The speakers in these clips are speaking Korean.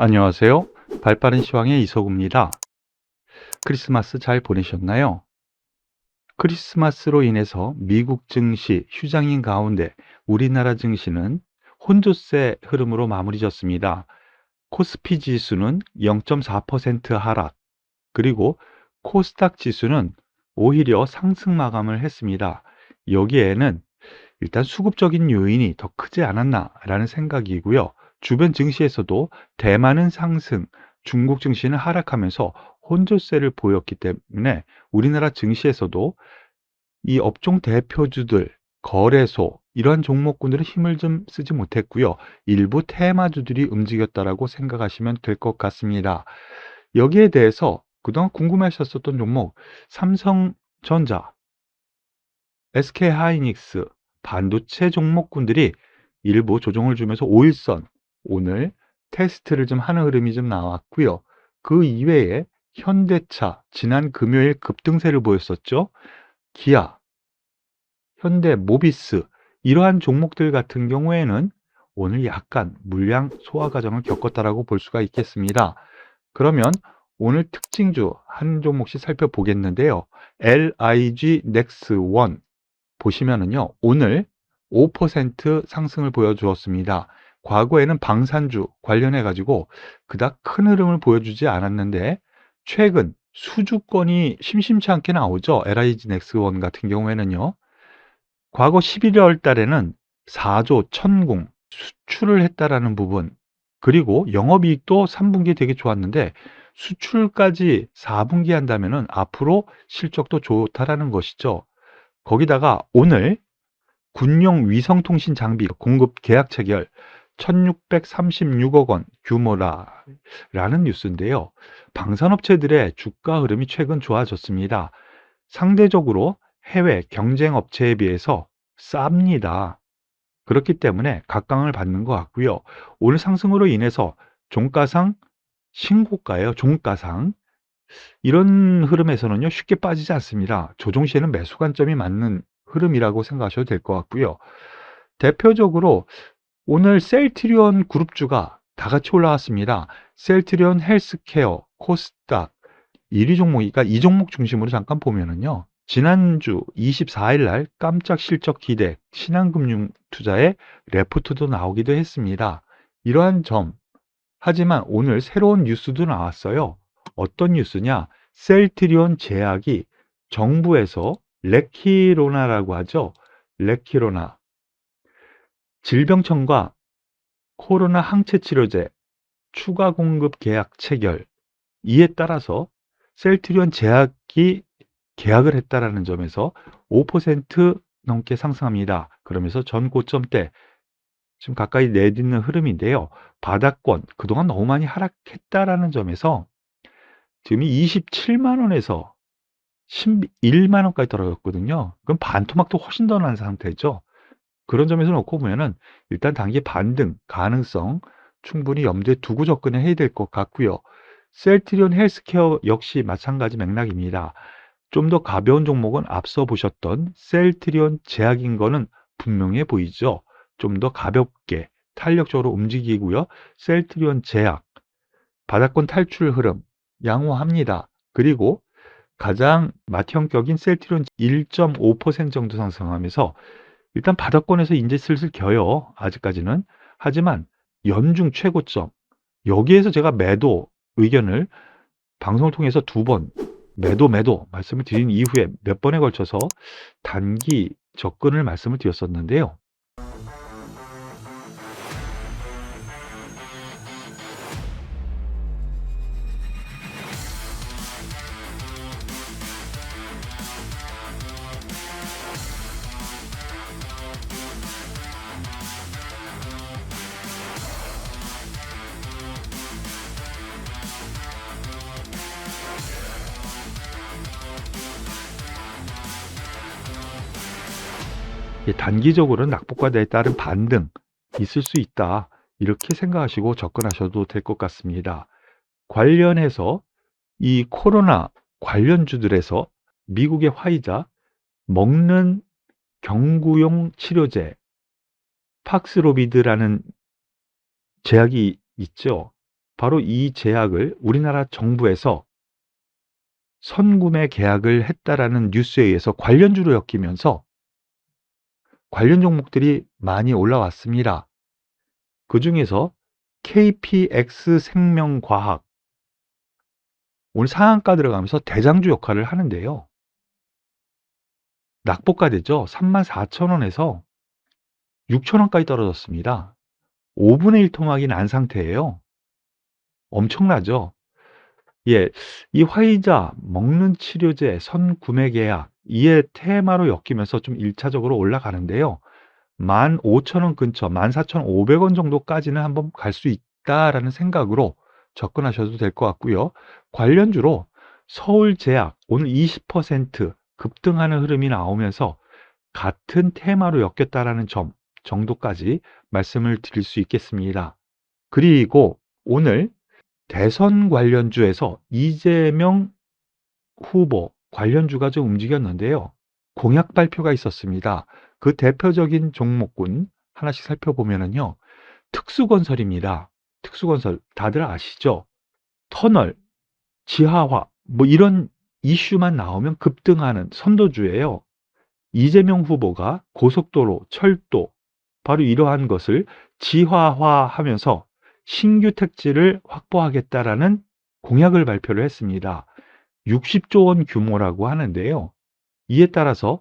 안녕하세요. 발빠른 시황의 이석우입니다. 크리스마스 잘 보내셨나요? 크리스마스로 인해서 미국 증시 휴장인 가운데 우리나라 증시는 혼조세 흐름으로 마무리졌습니다. 코스피 지수는 0.4% 하락, 그리고 코스닥 지수는 오히려 상승 마감을 했습니다. 여기에는 일단 수급적인 요인이 더 크지 않았나라는 생각이고요. 주변 증시에서도 대만은 상승, 중국 증시는 하락하면서 혼조세를 보였기 때문에 우리나라 증시에서도 이 업종 대표주들, 거래소 이러한 종목군들은 힘을 좀 쓰지 못했고요. 일부 테마주들이 움직였다라고 생각하시면 될 것 같습니다. 여기에 대해서 그동안 궁금하셨었던 종목 삼성전자, SK하이닉스, 반도체 종목군들이 일부 조정을 주면서 5일선 오늘 테스트를 좀 하는 흐름이 좀 나왔고요. 그 이외에 현대차 지난 금요일 급등세를 보였었죠. 기아, 현대, 모비스 이러한 종목들 같은 경우에는 오늘 약간 물량 소화 과정을 겪었다라고 볼 수가 있겠습니다. 그러면 오늘 특징주 한 종목씩 살펴보겠는데요. LIG 넥스원 보시면은요, 오늘 5% 상승을 보여주었습니다. 과거에는 방산주 관련해 가지고 그닥 큰 흐름을 보여주지 않았는데 최근 수주권이 심심치 않게 나오죠. LIG 넥스원 같은 경우에는요. 과거 11월 달에는 4조 천공 수출을 했다라는 부분, 그리고 영업이익도 3분기 되게 좋았는데 수출까지 4분기 한다면은 앞으로 실적도 좋다라는 것이죠. 거기다가 오늘 군용 위성통신 장비 공급 계약 체결 1636억 원 규모라는 뉴스인데요. 방산업체들의 주가 흐름이 최근 좋아졌습니다. 상대적으로 해외 경쟁 업체에 비해서 쌉니다. 그렇기 때문에 각광을 받는 것 같고요. 오늘 상승으로 인해서 종가상 신고가예요. 종가상. 이런 흐름에서는요, 쉽게 빠지지 않습니다. 조정 시에는 매수 관점이 맞는 흐름이라고 생각하셔도 될 것 같고요. 대표적으로 오늘 셀트리온 그룹주가 다 같이 올라왔습니다. 셀트리온 헬스케어, 코스닥 1위 종목이, 그러니까 이 종목 중심으로 잠깐 보면은요. 지난주 24일 날 깜짝 실적 기대 신한금융투자의 레포트도 나오기도 했습니다. 이러한 점, 하지만 오늘 새로운 뉴스도 나왔어요. 어떤 뉴스냐? 셀트리온 제약이 정부에서 레키로나라고 하죠. 레키로나 질병청과 코로나 항체 치료제 추가 공급 계약 체결, 이에 따라서 셀트리온 제약이 계약을 했다라는 점에서 5% 넘게 상승합니다. 그러면서 전 고점대 지금 가까이 내딛는 흐름인데요. 바닥권 그동안 너무 많이 하락했다라는 점에서 지금 27만 원에서 11만 원까지 떨어졌거든요. 그럼 반토막도 훨씬 더 난 상태죠. 그런 점에서 놓고 보면은 일단 단기 반등 가능성 충분히 염두에 두고 접근을 해야 될 것 같고요. 셀트리온 헬스케어 역시 마찬가지 맥락입니다. 좀 더 가벼운 종목은 앞서 보셨던 셀트리온 제약인 거는 분명해 보이죠. 좀 더 가볍게 탄력적으로 움직이고요. 셀트리온 제약 바닥권 탈출 흐름 양호합니다. 그리고 가장 맏형격인 셀트리온 1.5% 정도 상승하면서 일단 바닥권에서 이제 슬슬 겨요. 아직까지는. 하지만 연중 최고점 여기에서 제가 매도 의견을 방송을 통해서 2번 매도 말씀을 드린 이후에 몇 번에 걸쳐서 단기 접근을 말씀을 드렸었는데요. 단기적으로는 낙폭과대에 따른 반등 있을 수 있다. 이렇게 생각하시고 접근하셔도 될 것 같습니다. 관련해서 이 코로나 관련주들에서 미국의 화이자 먹는 경구용 치료제 팍스로비드라는 제약이 있죠. 바로 이 제약을 우리나라 정부에서 선구매 계약을 했다라는 뉴스에 의해서 관련주로 엮이면서 관련 종목들이 많이 올라왔습니다. 그중에서 KPX생명과학 오늘 상한가 들어가면서 대장주 역할을 하는데요. 낙폭과대죠. 34,000원에서 6,000원까지 떨어졌습니다. 5분의 1 토막이 난 상태예요. 엄청나죠? 예, 이 화이자, 먹는 치료제, 선구매 계약 이에 테마로 엮이면서 좀 1차적으로 올라가는데요. 15,000원 근처, 14,500원 정도까지는 한번 갈 수 있다라는 생각으로 접근하셔도 될 것 같고요. 관련주로 서울제약 오늘 20% 급등하는 흐름이 나오면서 같은 테마로 엮였다라는 점 정도까지 말씀을 드릴 수 있겠습니다. 그리고 오늘 대선 관련주에서 이재명 후보 관련주가 좀 움직였는데요. 공약 발표가 있었습니다. 그 대표적인 종목군 하나씩 살펴보면은요. 특수건설입니다. 특수건설 다들 아시죠? 터널, 지하화 뭐 이런 이슈만 나오면 급등하는 선도주예요. 이재명 후보가 고속도로, 철도 바로 이러한 것을 지하화하면서 신규 택지를 확보하겠다라는 공약을 발표를 했습니다. 60조 원 규모라고 하는데요. 이에 따라서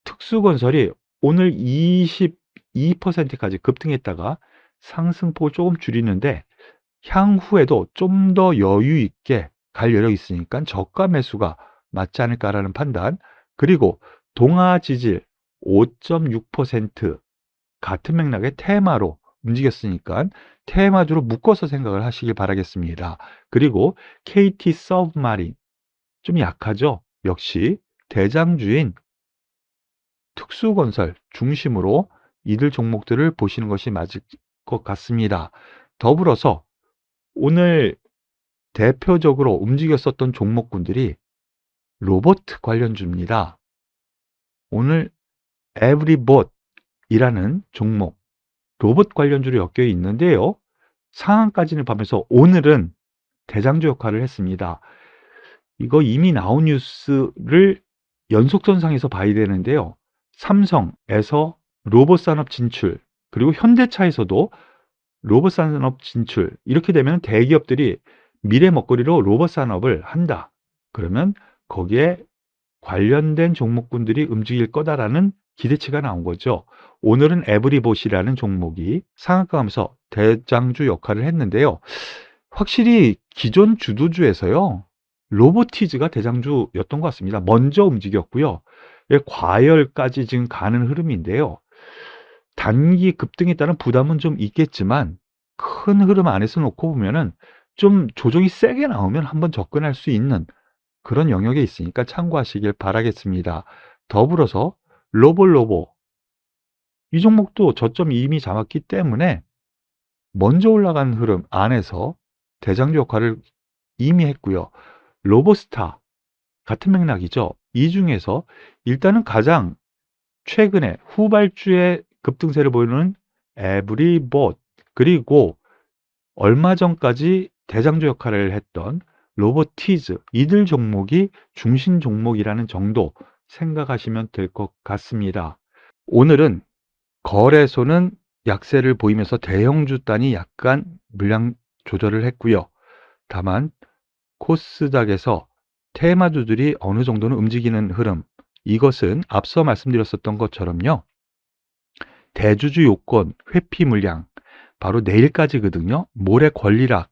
특수건설이 오늘 22%까지 급등했다가 상승폭을 조금 줄이는데 향후에도 좀 더 여유 있게 갈 여력이 있으니까 저가 매수가 맞지 않을까라는 판단. 그리고 동아지질 5.6% 같은 맥락의 테마로 움직였으니까 테마주로 묶어서 생각을 하시길 바라겠습니다. 그리고 KT 서브마린 좀 약하죠? 역시 대장주인 특수건설 중심으로 이들 종목들을 보시는 것이 맞을 것 같습니다. 더불어서 오늘 대표적으로 움직였었던 종목군들이 로봇 관련주입니다. 오늘 에브리봇이라는 종목 로봇 관련주로 엮여 있는데요. 상한까지는 가면서 오늘은 대장주 역할을 했습니다. 이거 이미 나온 뉴스를 연속선상에서 봐야 되는데요. 삼성에서 로봇 산업 진출, 그리고 현대차에서도 로봇 산업 진출. 이렇게 되면 대기업들이 미래 먹거리로 로봇 산업을 한다. 그러면 거기에 관련된 종목군들이 움직일 거다라는 기대치가 나온 거죠. 오늘은 에브리봇이라는 종목이 상한가 가면서 대장주 역할을 했는데요. 확실히 기존 주도주에서요. 로보티즈가 대장주였던 것 같습니다. 먼저 움직였고요. 예, 과열까지 지금 가는 흐름인데요. 단기 급등에 따른 부담은 좀 있겠지만 큰 흐름 안에서 놓고 보면은 좀 조정이 세게 나오면 한번 접근할 수 있는 그런 영역에 있으니까 참고하시길 바라겠습니다. 더불어서 로볼로보 이 종목도 저점 이미 잡았기 때문에 먼저 올라간 흐름 안에서 대장주 역할을 이미 했고요. 로보스타 같은 맥락이죠. 이 중에서 일단은 가장 최근에 후발주의 급등세를 보이는 에브리봇 그리고 얼마 전까지 대장주 역할을 했던 로보티즈 이들 종목이 중심 종목이라는 정도 생각하시면 될 것 같습니다. 오늘은 거래소는 약세를 보이면서 대형주 단이 약간 물량 조절을 했고요. 다만 코스닥에서 테마주들이 어느 정도는 움직이는 흐름 이것은 앞서 말씀드렸었던 것처럼요. 대주주 요건 회피 물량 바로 내일까지거든요. 모레 권리락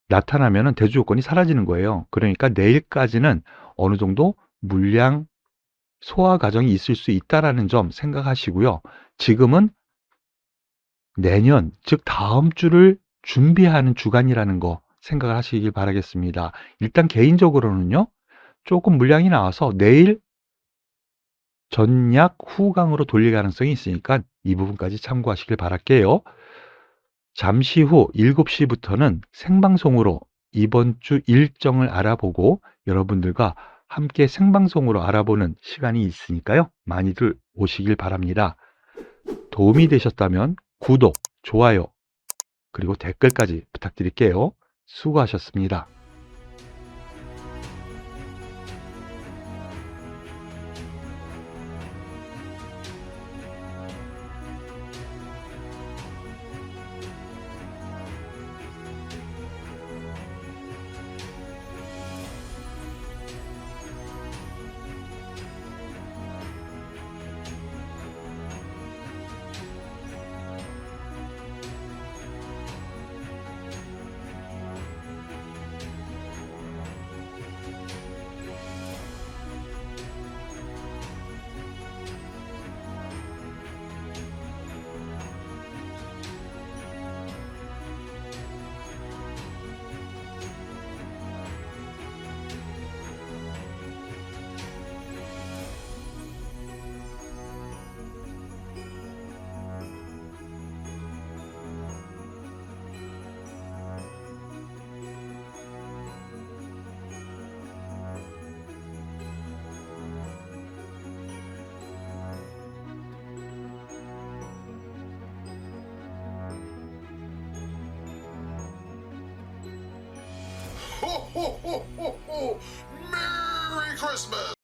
나타나면 대주 요건이 사라지는 거예요. 그러니까 내일까지는 어느 정도 물량 소화 과정이 있을 수 있다라는 점 생각하시고요. 지금은 내년, 즉 다음 주를 준비하는 주간이라는 거 생각을 하시길 바라겠습니다. 일단 개인적으로는요. 조금 물량이 나와서 내일 전약 후강으로 돌릴 가능성이 있으니까 이 부분까지 참고하시길 바랄게요. 잠시 후 7시부터는 생방송으로 이번 주 일정을 알아보고 여러분들과 함께 생방송으로 알아보는 시간이 있으니까요. 많이들 오시길 바랍니다. 도움이 되셨다면 구독, 좋아요 그리고 댓글까지 부탁드릴게요. 수고하셨습니다. Ho, ho, ho, ho, ho! Merry Christmas!